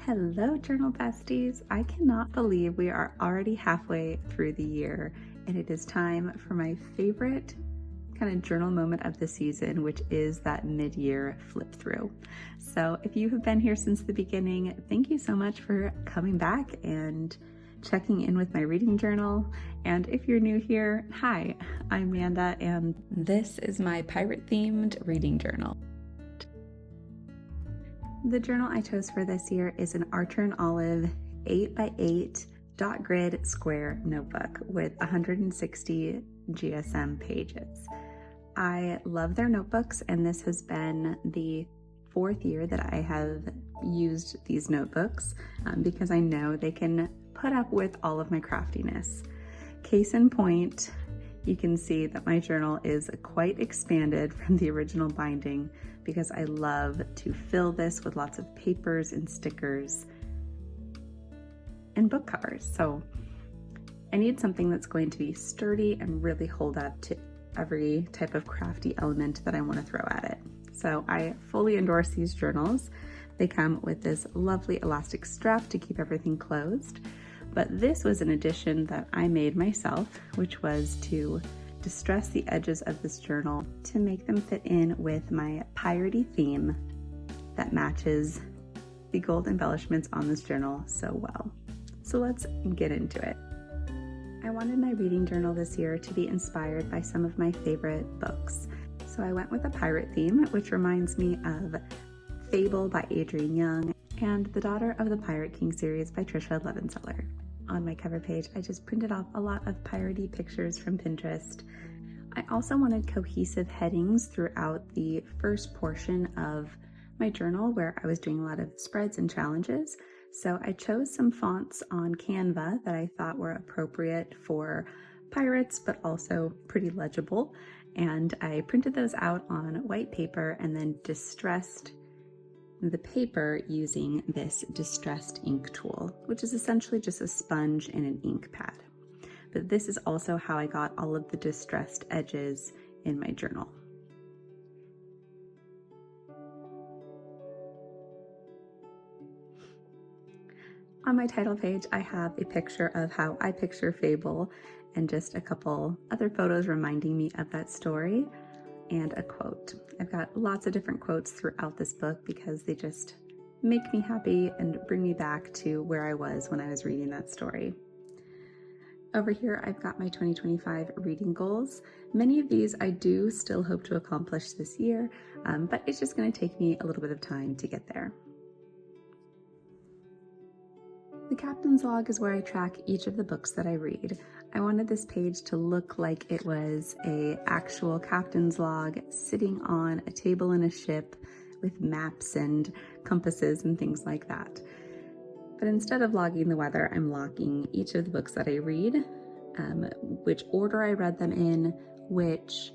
Hello, journal besties. I cannot believe we are already halfway through the year, and it is time for my favorite kind of journal moment of the season, which is that mid-year flip through. So if you have been here since the beginning, thank you so much for coming back and checking in with my reading journal. And if you're new here, hi, I'm Amanda, and this is my pirate-themed reading journal. The journal I chose for this year is an Archer and Olive 8x8 dot grid square notebook with 160 GSM pages. I love their notebooks, and this has been the 4th year that I have used these notebooks because I know they can put up with all of my craftiness. Case in point, you can see that my journal is quite expanded from the original binding because I love to fill this with lots of papers and stickers and book covers. So I need something that's going to be sturdy and really hold up to every type of crafty element that I want to throw at it. So I fully endorse these journals. They come with this lovely elastic strap to keep everything closed. But this was an addition that I made myself, which was to distress the edges of this journal to make them fit in with my piratey theme that matches the gold embellishments on this journal so well. So let's get into it. I wanted my reading journal this year to be inspired by some of my favorite books. So I went with a pirate theme, which reminds me of Fable by Adrienne Young and The Daughter of the Pirate King series by Trisha Levenseller. On my cover page, I just printed off a lot of piratey pictures from Pinterest. I also wanted cohesive headings throughout the first portion of my journal where I was doing a lot of spreads and challenges. So I chose some fonts on Canva that I thought were appropriate for pirates, but also pretty legible. And I printed those out on white paper and then distressed the paper using this distressed ink tool, which is essentially just a sponge and an ink pad. But this is also how I got all of the distressed edges in my journal. On my title page, I have a picture of how I picture Fable and just a couple other photos reminding me of that story, and a quote. I've got lots of different quotes throughout this book because they just make me happy and bring me back to where I was when I was reading that story. Over here, I've got my 2025 reading goals. Many of these I do still hope to accomplish this year, but it's just going to take me a little bit of time to get there. The captain's log is where I track each of the books that I read. I wanted this page to look like it was an actual captain's log sitting on a table in a ship with maps and compasses and things like that. But instead of logging the weather, I'm logging each of the books that I read, which order I read them in, which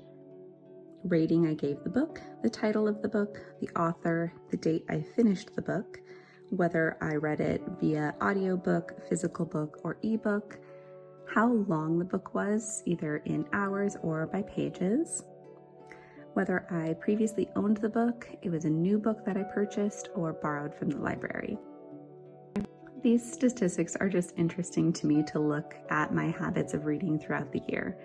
rating I gave the book, the title of the book, the author, the date I finished the book, whether I read it via audiobook, physical book, or ebook, how long the book was, either in hours or by pages, whether I previously owned the book, it was a new book that I purchased, or borrowed from the library. These statistics are just interesting to me to look at my habits of reading throughout the year.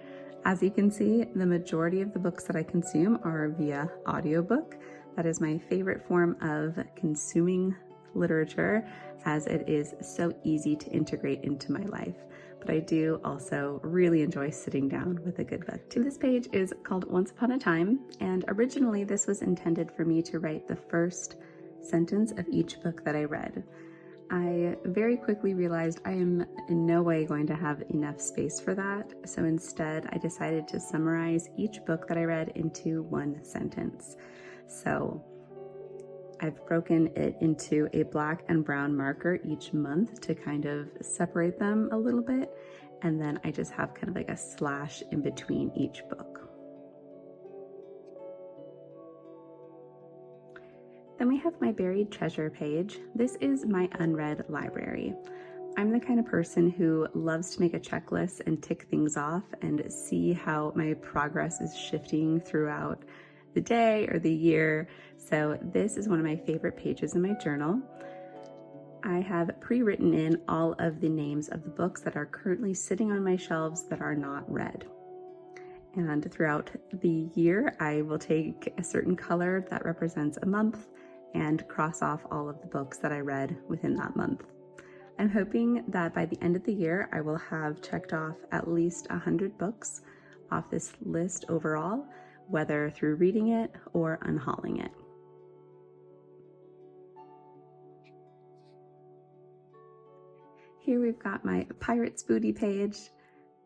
As you can see, the majority of the books that I consume are via audiobook. That is my favorite form of consuming literature, as it is so easy to integrate into my life. But I do also really enjoy sitting down with a good book too. This page is called Once Upon a Time, and originally this was intended for me to write the first sentence of each book that I read. I very quickly realized I am in no way going to have enough space for that, so instead I decided to summarize each book that I read into one sentence. So I've broken it into a black and brown marker each month to kind of separate them a little bit, and then I just have kind of like a slash in between each book. Then we have my buried treasure page. This is my unread library. I'm the kind of person who loves to make a checklist and tick things off and see how my progress is shifting throughout the day or the year. So this is one of my favorite pages in my journal. I have pre-written in all of the names of the books that are currently sitting on my shelves that are not read. And throughout the year, I will take a certain color that represents a month and cross off all of the books that I read within that month. I'm hoping that by the end of the year, I will have checked off at least 100 books off this list overall, whether through reading it or unhauling it. Here we've got my Pirates Booty page.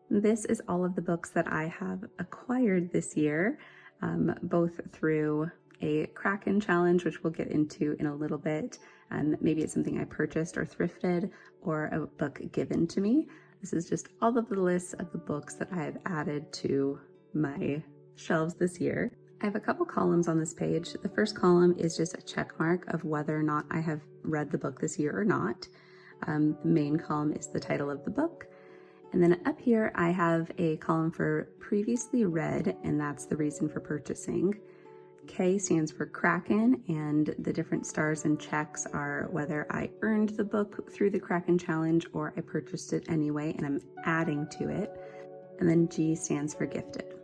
This is all of the books that I have acquired this year, both through a Kraken challenge, which we'll get into in a little bit. Maybe it's something I purchased or thrifted, or a book given to me. This is just all of the lists of the books that I have added to my shelves this year. I have a couple columns on this page. The first column is just a check mark of whether or not I have read the book this year or not. The main column is the title of the book. And then up here, I have a column for previously read, and that's the reason for purchasing. K stands for Kraken, and the different stars and checks are whether I earned the book through the Kraken challenge or I purchased it anyway and I'm adding to it. And then G stands for gifted.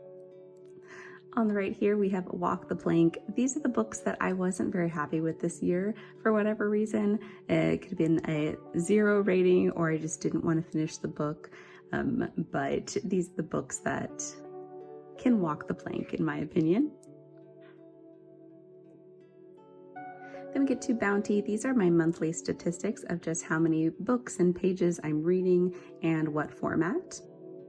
On the right here, we have Walk the Plank. These are the books that I wasn't very happy with this year for whatever reason. It could have been a 0 rating, or I just didn't want to finish the book. But these are the books that can walk the plank, in my opinion. Then we get to Bounty. These are my monthly statistics of just how many books and pages I'm reading and what format.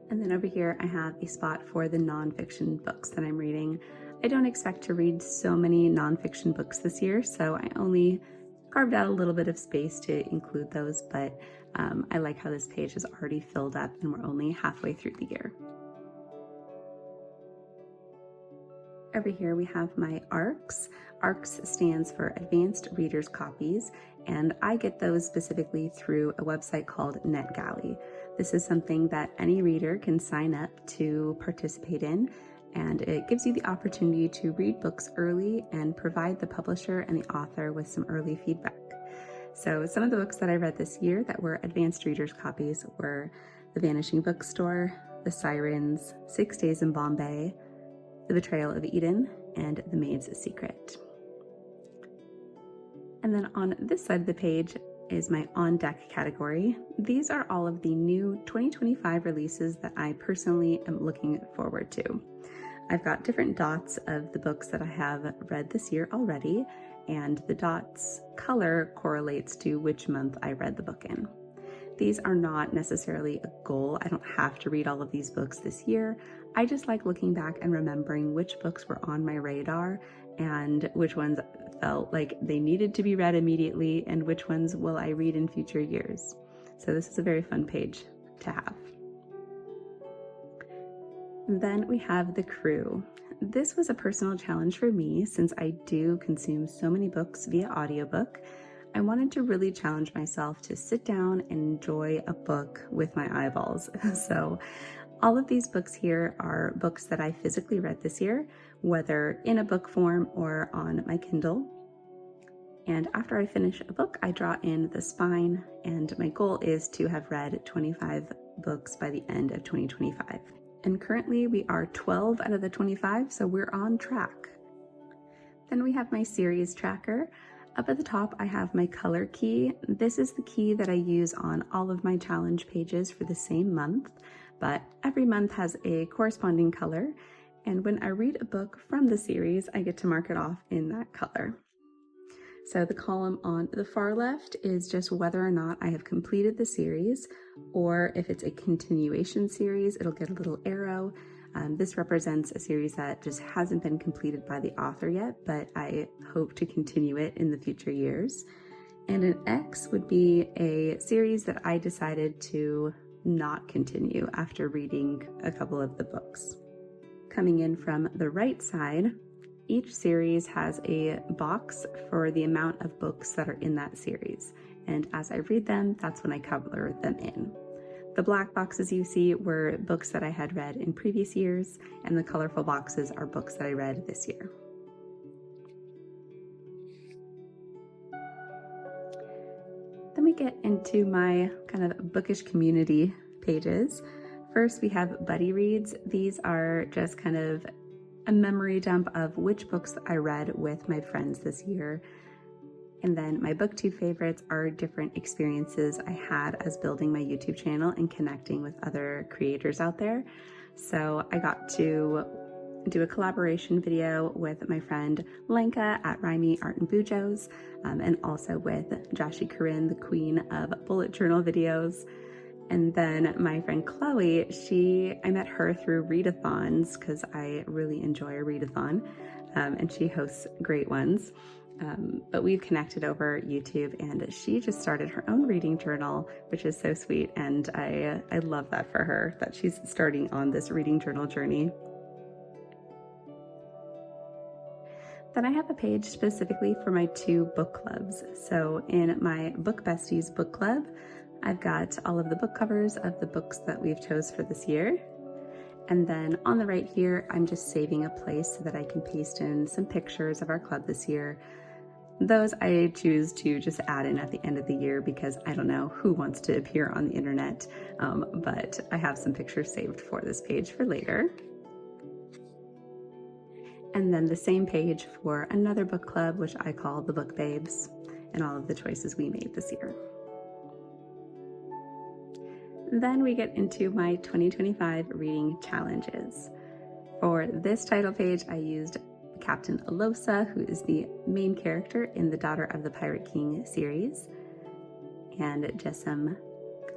And then over here, I have a spot for the nonfiction books that I'm reading. I don't expect to read so many nonfiction books this year, so I only carved out a little bit of space to include those, but I like how this page is already filled up and we're only halfway through the year. Over here we have my ARCs. ARCs stands for Advanced Readers Copies, and I get those specifically through a website called NetGalley. This is something that any reader can sign up to participate in, and it gives you the opportunity to read books early and provide the publisher and the author with some early feedback. So some of the books that I read this year that were Advanced Readers Copies were The Vanishing Bookstore, The Sirens, 6 Days in Bombay, The Betrayal of Eden, and The Maid's Secret. And then on this side of the page is my on deck category. These are all of the new 2025 releases that I personally am looking forward to. I've got different dots of the books that I have read this year already, and the dots color correlates to which month I read the book in. These are not necessarily a goal. I don't have to read all of these books this year. I just like looking back and remembering which books were on my radar and which ones felt like they needed to be read immediately and which ones will I read in future years. So this is a very fun page to have. Then we have The Crew. This was a personal challenge for me since I do consume so many books via audiobook. I wanted to really challenge myself to sit down and enjoy a book with my eyeballs. So all of these books here are books that I physically read this year, whether in a book form or on my Kindle. And after I finish a book, I draw in the spine, and my goal is to have read 25 books by the end of 2025. And currently we are 12 out of the 25, so we're on track. Then we have my series tracker. Up at the top, I have my color key. This is the key that I use on all of my challenge pages for the same month, but every month has a corresponding color. And when I read a book from the series, I get to mark it off in that color. So the column on the far left is just whether or not I have completed the series, or if it's a continuation series, it'll get a little arrow. This represents a series that just hasn't been completed by the author yet, but I hope to continue it in the future years. And an X would be a series that I decided to not continue after reading a couple of the books. Coming in from the right side, each series has a box for the amount of books that are in that series. And as I read them, that's when I color them in. The black boxes you see were books that I had read in previous years, and the colorful boxes are books that I read this year. Then we get into my kind of bookish community pages. First, we have buddy reads. These are just kind of a memory dump of which books I read with my friends this year. And then my booktube favorites are different experiences I had as building my YouTube channel and connecting with other creators out there. So I got to do a collaboration video with my friend Lenka at Rhymy Art and Bujos, and also with Joshi Corinne, the queen of bullet journal videos. And then my friend Chloe, I met her through readathons because I really enjoy a readathon, and she hosts great ones. But we've connected over YouTube, and she just started her own reading journal, which is so sweet. And I love that for her, that she's starting on this reading journal journey. Then I have a page specifically for my 2 book clubs. So in my Book Besties book club, I've got all of the book covers of the books that we've chose for this year. And then on the right here, I'm just saving a place so that I can paste in some pictures of our club this year. Those I choose to just add in at the end of the year because I don't know who wants to appear on the internet, but I have some pictures saved for this page for later. And then the same page for another book club, which I call the Book Babes, and all of the choices we made this year. Then we get into my 2025 reading challenges. For this title page, I used Captain Alosa, who is the main character in the Daughter of the Pirate King series, and just some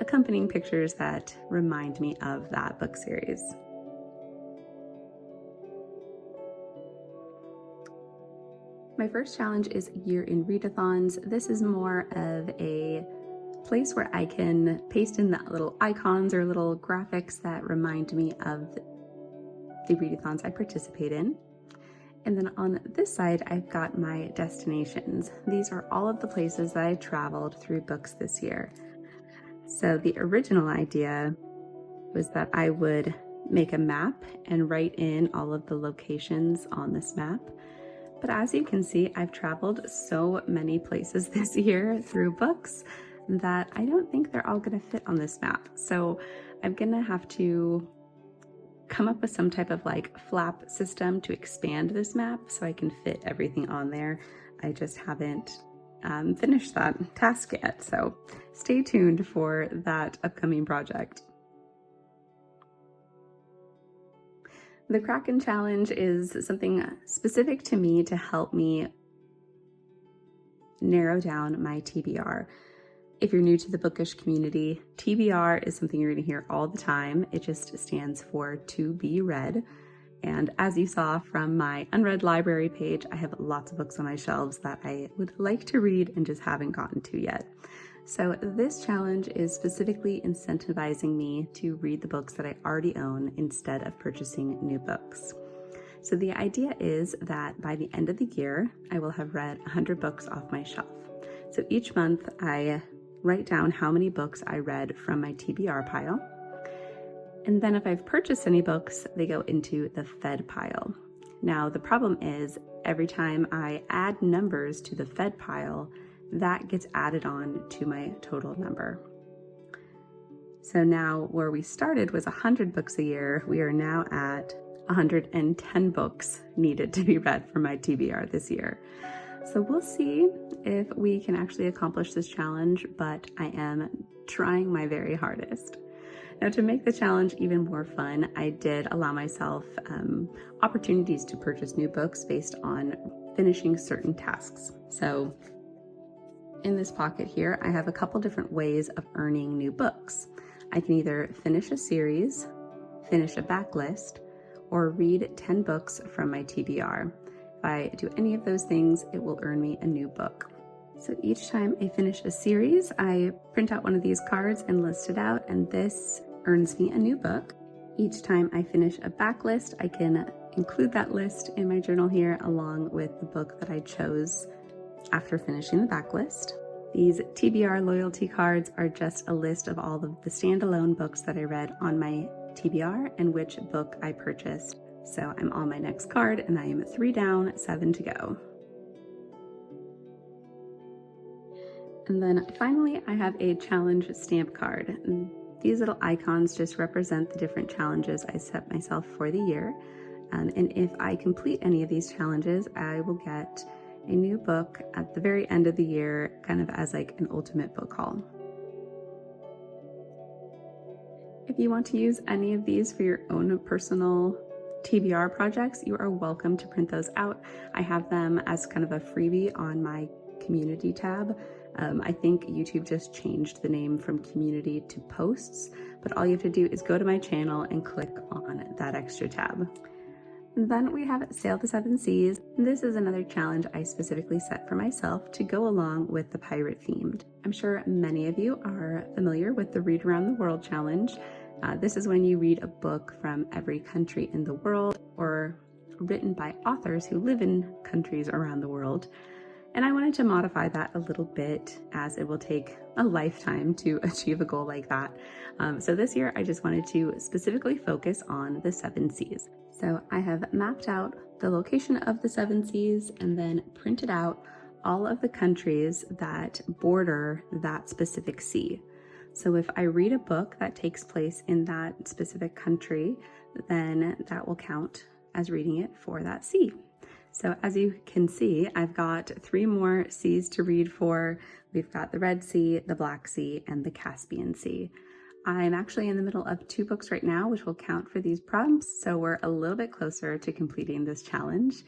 accompanying pictures that remind me of that book series. My first challenge is Year in Readathons. This is more of a place where I can paste in the little icons or little graphics that remind me of the readathons I participate in. And then on this side, I've got my destinations. These are all of the places that I traveled through books this year. So the original idea was that I would make a map and write in all of the locations on this map. But as you can see, I've traveled so many places this year through books that I don't think they're all going to fit on this map. So I'm going to have to come up with some type of like flap system to expand this map so I can fit everything on there. I just haven't finished that task yet. So stay tuned for that upcoming project. The Kraken Challenge is something specific to me to help me narrow down my TBR. If you're new to the bookish community, TBR is something you're going to hear all the time. It just stands for to be read. And as you saw from my unread library page, I have lots of books on my shelves that I would like to read and just haven't gotten to yet. So this challenge is specifically incentivizing me to read the books that I already own instead of purchasing new books. So the idea is that by the end of the year, I will have read 100 books off my shelf. So each month I write down how many books I read from my TBR pile. And then if I've purchased any books, they go into the Fed pile. Now the problem is every time I add numbers to the Fed pile, that gets added on to my total number. So now where we started was 100 books a year, we are now at 110 books needed to be read for my TBR this year. So we'll see if we can actually accomplish this challenge, but I am trying my very hardest. Now, to make the challenge even more fun, I did allow myself opportunities to purchase new books based on finishing certain tasks. So in this pocket here, I have a couple different ways of earning new books. I can either finish a series, finish a backlist, or read 10 books from my TBR. If I do any of those things, it will earn me a new book. So each time I finish a series, I print out one of these cards and list it out, and this earns me a new book. Each time I finish a backlist, I can include that list in my journal here along with the book that I chose after finishing the backlist. These TBR loyalty cards are just a list of all of the standalone books that I read on my TBR and which book I purchased. So I'm on my next card and I am 3 down, 7 to go. And then finally, I have a challenge stamp card. And these little icons just represent the different challenges I set myself for the year. And if I complete any of these challenges, I will get a new book at the very end of the year, kind of as like an ultimate book haul. If you want to use any of these for your own personal TBR projects, you are welcome to print those out. I have them as kind of a freebie on my community tab. I think YouTube just changed the name from community to posts, but all you have to do is go to my channel and click on that extra tab. And then we have Sail the Seven Seas. This is another challenge I specifically set for myself to go along with the pirate themed. I'm sure many of you are familiar with the Read Around the World challenge. This is when you read a book from every country in the world or written by authors who live in countries around the world. And I wanted to modify that a little bit, as it will take a lifetime to achieve a goal like that. So this year I just wanted to specifically focus on the 7 seas. So I have mapped out the location of the 7 seas and then printed out all of the countries that border that specific sea. So if I read a book that takes place in that specific country, then that will count as reading it for that sea. So as you can see, I've got 3 more seas to read for. We've got the Red Sea, the Black Sea, and the Caspian Sea. I'm actually in the middle of 2 books right now, which will count for these prompts, so we're a little bit closer to completing this challenge.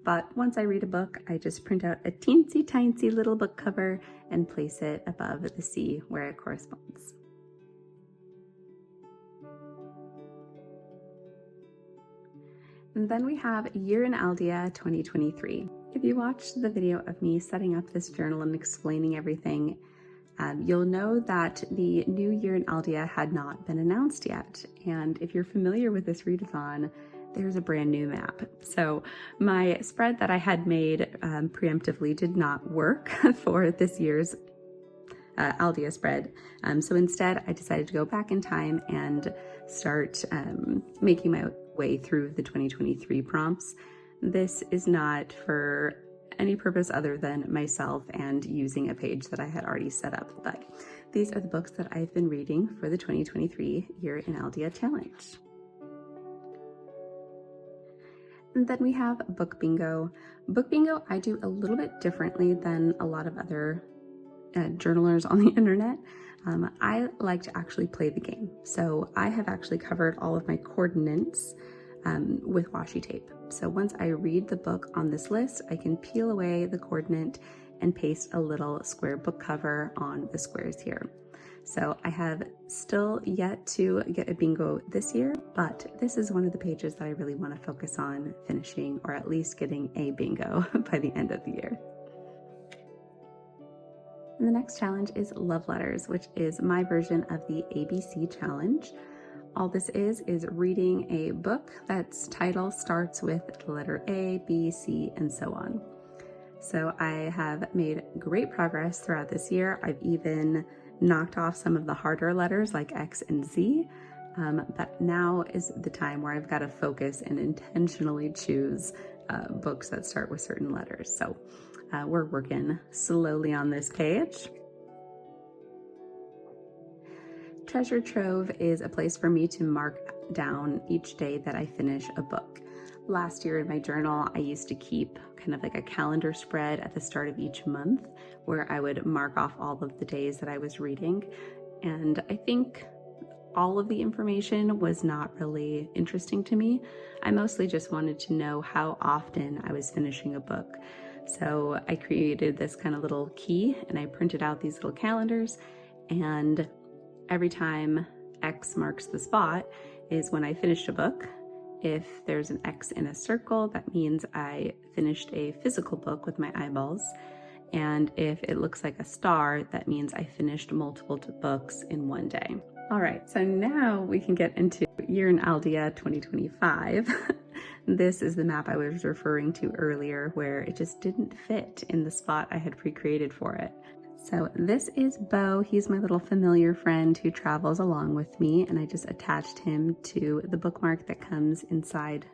But once I read a book, I just print out a teensy tiny little book cover and place it above the sea where it corresponds. And then we have Year in Aeldia 2023. If you watched the video of me setting up this journal and explaining everything, you'll know that the new Year in Aeldia had not been announced yet. And if you're familiar with this readathon, there's a brand new map. So my spread that I had made preemptively did not work for this year's Aeldia spread. So instead, I decided to go back in time and start making my way through the 2023 prompts. This is not for any purpose other than myself and using a page that I had already set up, but these are the books that I've been reading for the 2023 Year in Aeldia Challenge. And then we have Book Bingo. Book Bingo I do a little bit differently than a lot of other journalers on the internet. I like to actually play the game. So I have actually covered all of my coordinates with washi tape. So once I read the book on this list, I can peel away the coordinate and paste a little square book cover on the squares here. So I have still yet to get a bingo this year, but this is one of the pages that I really want to focus on finishing, or at least getting a bingo by the end of the year. And the next challenge is Love Letters, which is my version of the ABC challenge. All this is reading a book that's title starts with the letter A, B, C, and so on. So I have made great progress throughout this year. I've even knocked off some of the harder letters like X and Z, but now is the time where I've got to focus and intentionally choose books that start with certain letters. So we're working slowly on this page. Treasure Trove is a place for me to mark down each day that I finish a book. Last year in my journal, I used to keep kind of like a calendar spread at the start of each month where I would mark off all of the days that I was reading. And I think all of the information was not really interesting to me. I mostly just wanted to know how often I was finishing a book. So I created this kind of little key and I printed out these little calendars, and every time X marks the spot is when I finished a book. If there's an X in a circle, that means I finished a physical book with my eyeballs. And if it looks like a star, that means I finished multiple books in one day. All right, so now we can get into Year in Aeldia 2025. This is the map I was referring to earlier, where it just didn't fit in the spot I had pre-created for it. So this is Bo. He's my little familiar friend who travels along with me, and I just attached him to the bookmark that comes inside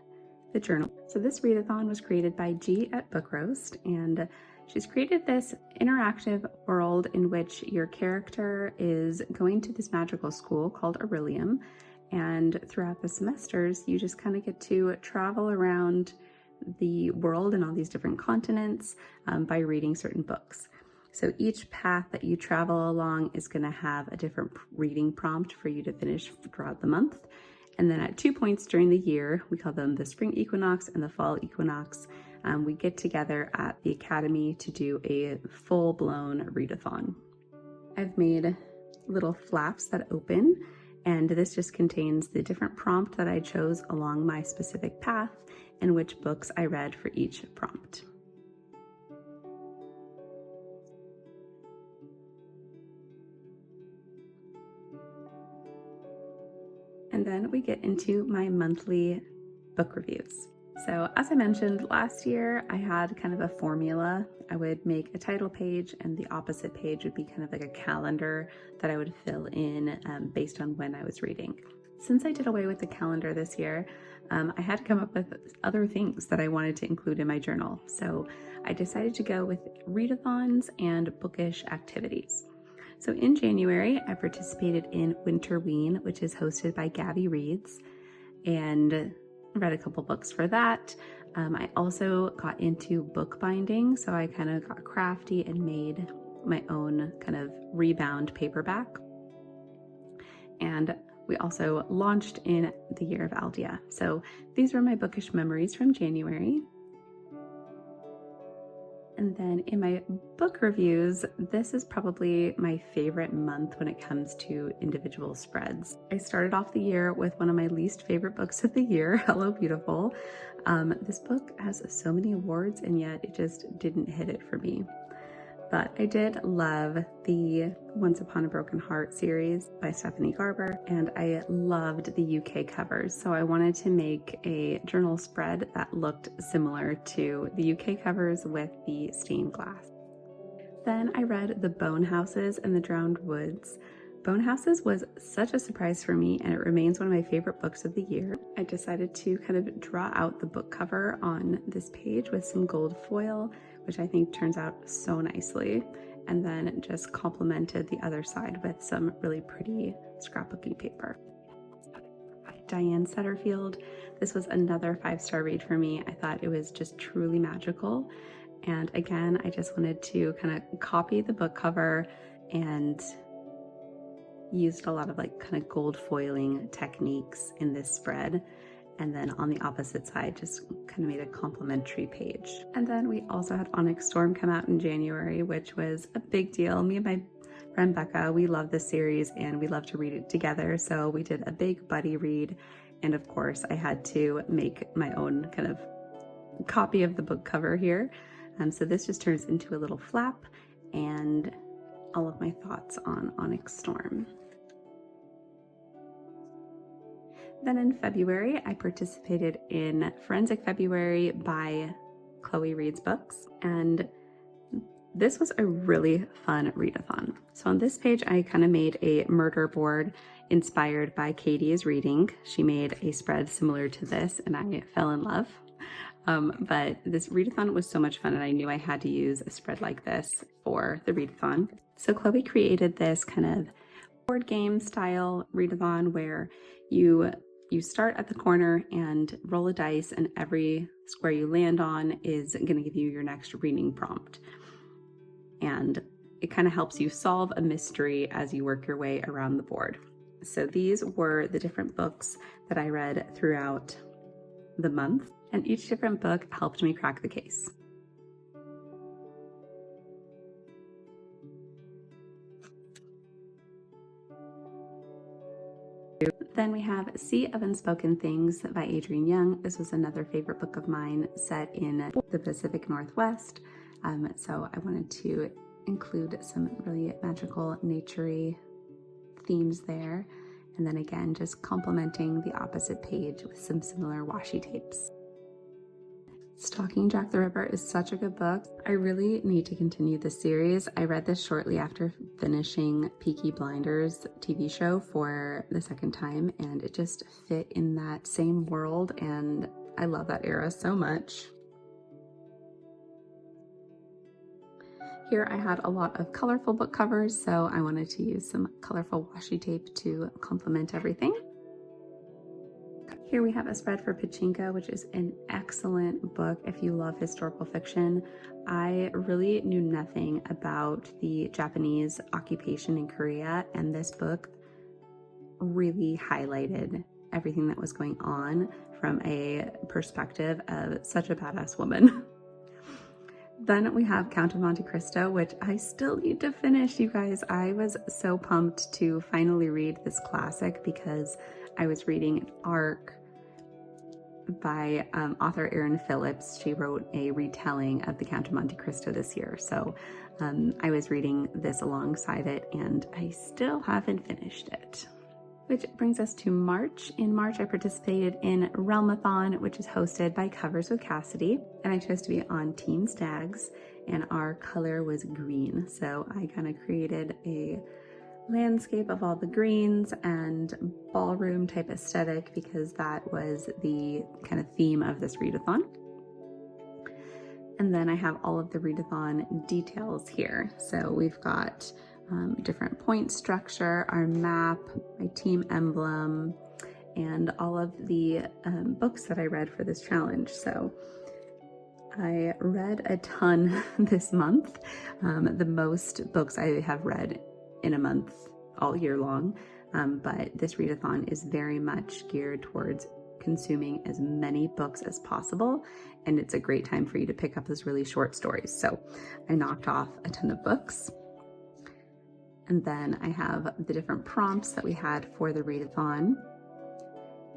the journal. So this readathon was created by G at Book Roast, and She's created this interactive world in which your character is going to this magical school called Aurelium, and throughout the semesters you just kind of get to travel around the world and all these different continents by reading certain books. So each path that you travel along is going to have a different reading prompt for you to finish throughout the month. And then at 2 points during the year, we call them the spring equinox and the fall equinox, we get together at the academy to do a full-blown readathon. I've made little flaps that open, and this just contains the different prompt that I chose along my specific path and which books I read for each prompt. And then we get into my monthly book reviews. So as I mentioned, last year I had kind of a formula. I would make a title page and the opposite page would be kind of like a calendar that I would fill in based on when I was reading. Since I did away with the calendar this year, I had to come up with other things that I wanted to include in my journal. So I decided to go with readathons and bookish activities. So in January, I participated in Winterween, which is hosted by Gabby Reads, and read a couple books for that. I also got into bookbinding, so I kind of got crafty and made my own kind of rebound paperback. And we also launched in the year of Aeldia. So these were my bookish memories from January. And then in my book reviews, this is probably my favorite month when it comes to individual spreads. I started off the year with one of my least favorite books of the year, Hello Beautiful. This book has so many awards and yet it just didn't hit it for me. But I did love the Once Upon a Broken Heart series by Stephanie Garber, and I loved the UK covers. So I wanted to make a journal spread that looked similar to the UK covers with the stained glass. Then I read The Bone Houses and the Drowned Woods. Bone Houses was such a surprise for me, and it remains one of my favorite books of the year. I decided to kind of draw out the book cover on this page with some gold foil, which I think turns out so nicely, and then just complemented the other side with some really pretty scrapbooking paper. Diane Setterfield. This was another 5-star read for me. I thought it was just truly magical. And again, I just wanted to kind of copy the book cover and used a lot of like kind of gold foiling techniques in this spread. And then on the opposite side, just kind of made a complimentary page. And then we also had Onyx Storm come out in January, which was a big deal. Me and my friend Becca, we love this series and we love to read it together. So we did a big buddy read. And of course, I had to make my own kind of copy of the book cover here. So this just turns into a little flap and all of my thoughts on Onyx Storm. Then in February, I participated in Forensic February by Chloe Reads Books, and this was a really fun readathon. So on this page, I kind of made a murder board inspired by Katie's reading. She made a spread similar to this, and I fell in love. But this readathon was so much fun, and I knew I had to use a spread like this for the readathon. So Chloe created this kind of board game style readathon where you start at the corner and roll a dice, and every square you land on is going to give you your next reading prompt. And it kind of helps you solve a mystery as you work your way around the board. So these were the different books that I read throughout the month, and each different book helped me crack the case. Then we have Sea of Unspoken Things by Adrienne Young. This was another favorite book of mine set in the Pacific Northwest. So I wanted to include some really magical, naturey themes there. And then again, just complementing the opposite page with some similar washi tapes. Stalking Jack the Ripper is such a good book. I really need to continue this series. I read this shortly after finishing Peaky Blinders TV show for the second time, and it just fit in that same world, and I love that era so much. Here I had a lot of colorful book covers, so I wanted to use some colorful washi tape to complement everything. Here we have a spread for Pachinko, which is an excellent book if you love historical fiction. I really knew nothing about the Japanese occupation in Korea, and this book really highlighted everything that was going on from a perspective of such a badass woman. Then we have Count of Monte Cristo, which I still need to finish, you guys. I was so pumped to finally read this classic because I was reading an arc by author Erin Phillips. She wrote a retelling of the Count of Monte Cristo this year. So I was reading this alongside it, and I still haven't finished it. Which brings us to March. In March, I participated in Realmathon, which is hosted by Covers with Cassidy, and I chose to be on Team Stags, and our color was green. So I kind of created a landscape of all the greens and ballroom type aesthetic because that was the kind of theme of this readathon. And then I have all of the readathon details here. So we've got different point structure, our map, my team emblem, and all of the books that I read for this challenge. So I read a ton this month, the most books I have read in a month all year long, but this readathon is very much geared towards consuming as many books as possible, and it's a great time for you to pick up those really short stories. So I knocked off a ton of books. And then I have the different prompts that we had for the readathon.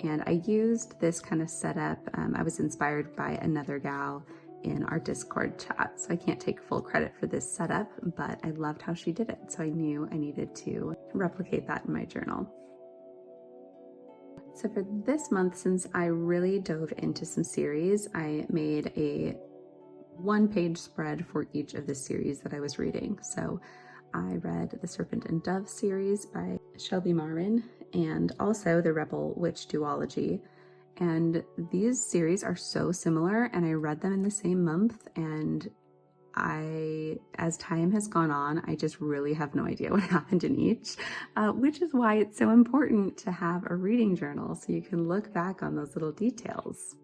And I used this kind of setup. I was inspired by another gal in our Discord chat. So I can't take full credit for this setup, but I loved how she did it. So I knew I needed to replicate that in my journal. So for this month, since I really dove into some series, I made a one-page spread for each of the series that I was reading. So I read the Serpent and Dove series by Shelby Marin and also the Rebel Witch duology. And these series are so similar, and I read them in the same month, and as time has gone on, I just really have no idea what happened in each, which is why it's so important to have a reading journal so you can look back on those little details.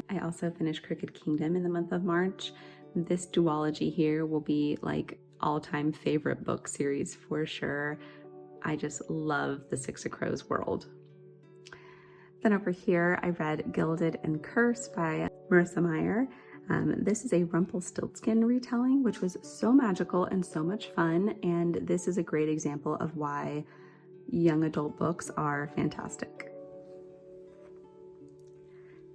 I also finished Crooked Kingdom in the month of March. This duology here will be like all-time favorite book series for sure. I just love the Six of Crows world. Then over here, I read Gilded and Cursed by Marissa Meyer. This is a Rumpelstiltskin retelling, which was so magical and so much fun, and this is a great example of why young adult books are fantastic.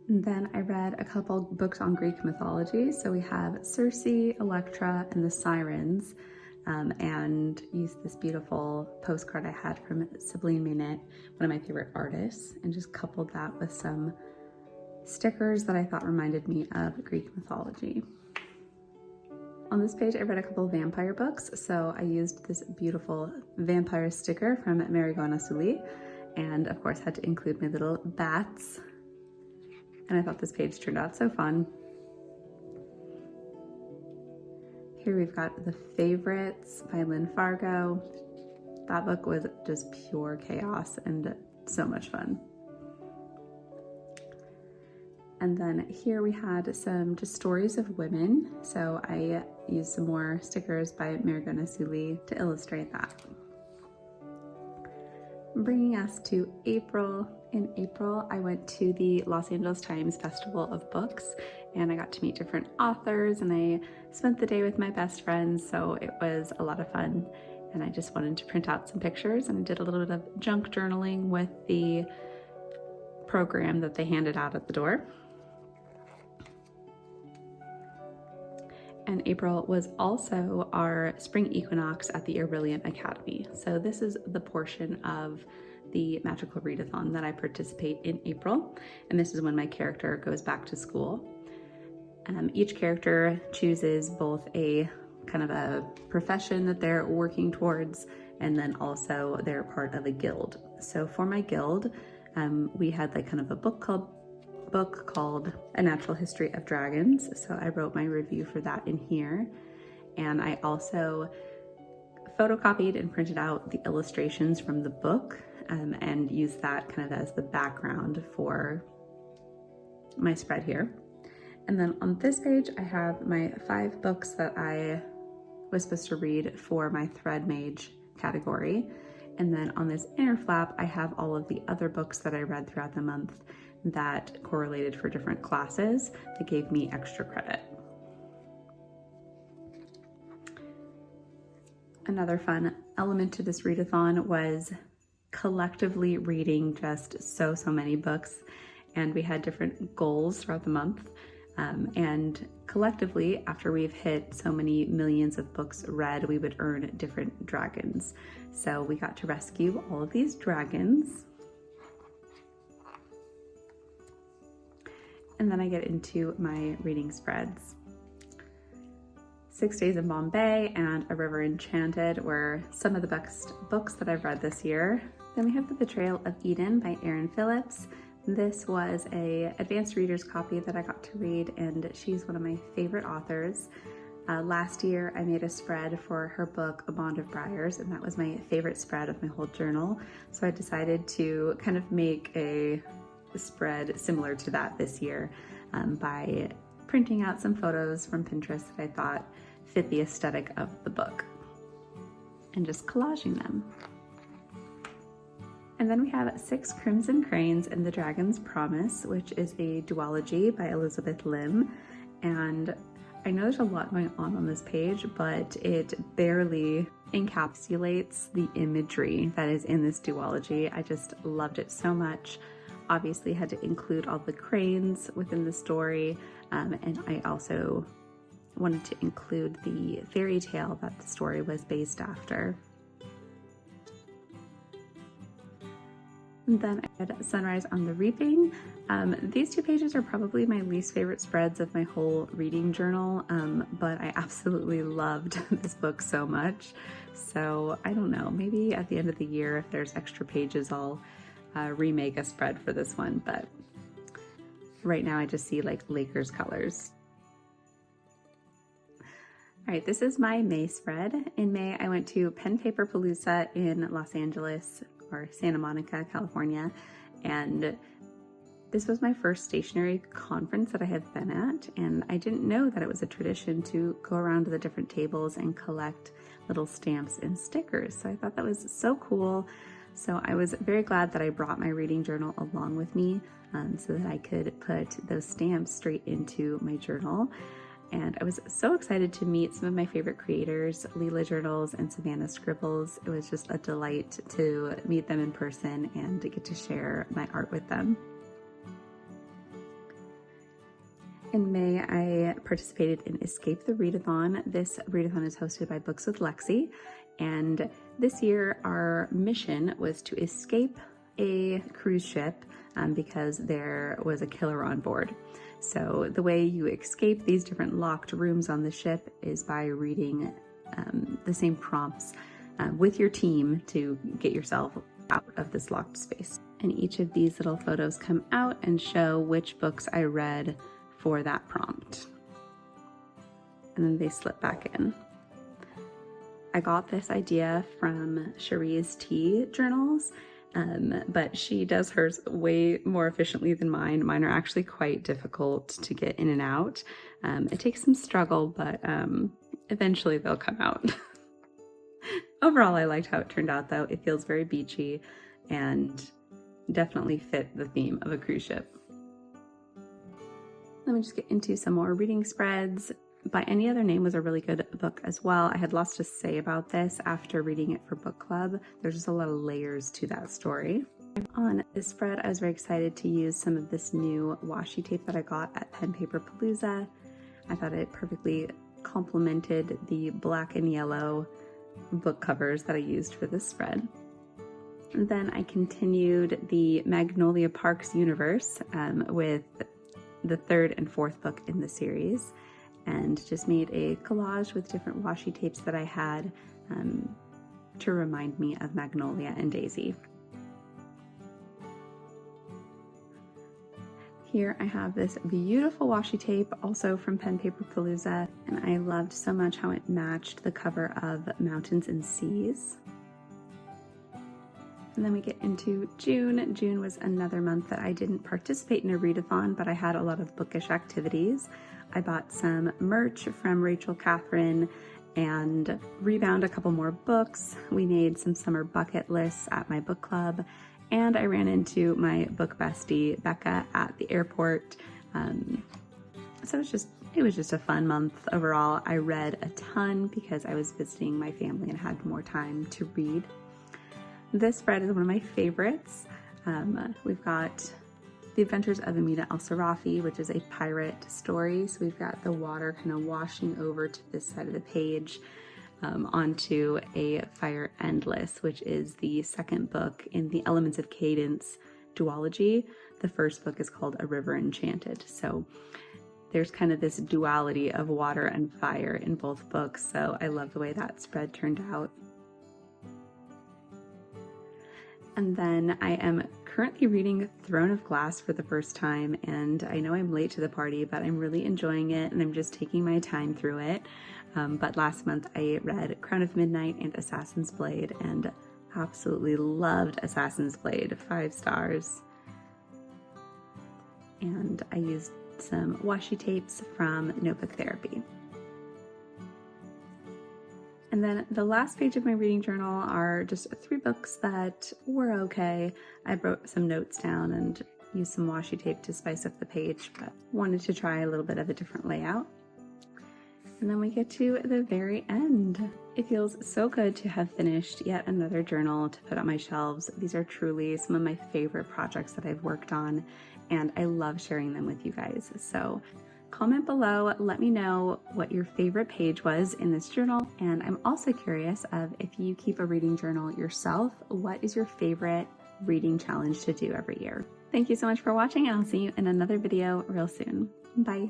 And then I read a couple books on Greek mythology. So we have Circe, Electra, and the Sirens, and used this beautiful postcard I had from Sibylline Minette, one of my favorite artists, and just coupled that with some stickers that I thought reminded me of Greek mythology. On this page, I read a couple vampire books. So I used this beautiful vampire sticker from Marigona Sully, and of course had to include my little bats. And I thought this page turned out so fun. Here we've got The Favorites by Lynn Fargo. That book was just pure chaos and so much fun. And then here we had some just stories of women. So I used some more stickers by Marigona Sully to illustrate that. Bringing us to April. In April, I went to the Los Angeles Times Festival of Books, and I got to meet different authors, and I spent the day with my best friends, so it was a lot of fun. And I just wanted to print out some pictures, and I did a little bit of junk journaling with the program that they handed out at the door. And April was also our spring equinox at the Aurelian Academy. So this is the portion of the magical readathon that I participate in April. And this is when my character goes back to school. Each character chooses both a kind of a profession that they're working towards, and then also they're part of a guild. So for my guild, we had like kind of a book club book called A Natural History of Dragons. So I wrote my review for that in here. And I also photocopied and printed out the illustrations from the book and used that kind of as the background for my spread here. And then on this page, I have my 5 books that I was supposed to read for my Thread Mage category. And then on this inner flap, I have all of the other books that I read throughout the month that correlated for different classes that gave me extra credit. Another fun element to this readathon was collectively reading just so many books, and we had different goals throughout the month. And collectively, after we've hit so many millions of books read, we would earn different dragons. So we got to rescue all of these dragons. And then I get into my reading spreads. 6 Days in Bombay and A River Enchanted were some of the best books that I've read this year. Then we have The Betrayal of Eden by Erin Phillips. This was an advanced reader's copy that I got to read, and she's one of my favorite authors. Last year, I made a spread for her book, A Bond of Briars, and that was my favorite spread of my whole journal. So I decided to kind of make a spread similar to that this year by printing out some photos from Pinterest that I thought fit the aesthetic of the book and just collaging them. And then we have 6 Crimson Cranes and the Dragon's Promise, which is a duology by Elizabeth Lim. And I know there's a lot going on this page, but it barely encapsulates the imagery that is in this duology. I just loved it so much. Obviously had to include all the cranes within the story, and I also wanted to include the fairy tale that the story was based after. And then I had Sunrise on the Reaping. These 2 pages are probably my least favorite spreads of my whole reading journal, but I absolutely loved this book so much. So I don't know, maybe at the end of the year, if there's extra pages, I'll remake a spread for this one, but right now I just see like Lakers colors. All right, this is my May spread. In May, I went to Pen Paper Palooza in Los Angeles, or Santa Monica, California, and this was my first stationery conference that I have been at, and I didn't know that it was a tradition to go around to the different tables and collect little stamps and stickers, so I thought that was so cool. So I was very glad that I brought my reading journal along with me so that I could put those stamps straight into my journal. And I was so excited to meet some of my favorite creators, Leela Journals and Savannah Scribbles. It was just a delight to meet them in person and to get to share my art with them. In May, I participated in Escape the Readathon. This readathon is hosted by Books with Lexi, and this year our mission was to escape a cruise ship because there was a killer on board. So the way you escape these different locked rooms on the ship is by reading the same prompts with your team to get yourself out of this locked space. And each of these little photos come out and show which books I read for that prompt. And then they slip back in. I got this idea from Cherie's Tea journals, but she does hers way more efficiently than mine. Mine are actually quite difficult to get in and out. It takes some struggle, but eventually they'll come out. Overall, I liked how it turned out though. It feels very beachy and definitely fit the theme of a cruise ship. Let me just get into some more reading spreads. By Any Other Name was a really good book as well. I had lots to say about this after reading it for book club. There's just a lot of layers to that story. On this spread, I was very excited to use some of this new washi tape that I got at Pen Paper Palooza. I thought it perfectly complemented the black and yellow book covers that I used for this spread. And then I continued the Magnolia Parks universe with the 3rd and 4th book in the series, and just made a collage with different washi tapes that I had to remind me of Magnolia and Daisy. Here I have this beautiful washi tape, also from Pen Paper Palooza, and I loved so much how it matched the cover of Mountains and Seas. And then we get into June. June was another month that I didn't participate in a readathon, but I had a lot of bookish activities. I bought some merch from Rachel Catherine and rebound a couple more books. We made some summer bucket lists at my book club, and I ran into my book bestie, Becca, at the airport. So it was just a fun month overall. I read a ton because I was visiting my family and had more time to read. This spread is one of my favorites. We've got The Adventures of Amina El-Sarafi, which is a pirate story. So we've got the water kind of washing over to this side of the page onto A Fire Endless, which is the second book in the Elements of Cadence duology. The first book is called A River Enchanted. So there's kind of this duality of water and fire in both books. So I love the way that spread turned out. And then I am currently reading Throne of Glass for the first time, and I know I'm late to the party, but I'm really enjoying it and I'm just taking my time through it. But last month I read Crown of Midnight and Assassin's Blade and absolutely loved Assassin's Blade, 5 stars. And I used some washi tapes from Notebook Therapy. And then the last page of my reading journal are just 3 books that were okay. I wrote some notes down and used some washi tape to spice up the page, but wanted to try a little bit of a different layout. And then we get to the very end. It feels so good to have finished yet another journal to put on my shelves. These are truly some of my favorite projects that I've worked on, and I love sharing them with you guys. So comment below, let me know what your favorite page was in this journal. And I'm also curious of if you keep a reading journal yourself, what is your favorite reading challenge to do every year? Thank you so much for watching, and I'll see you in another video real soon. Bye.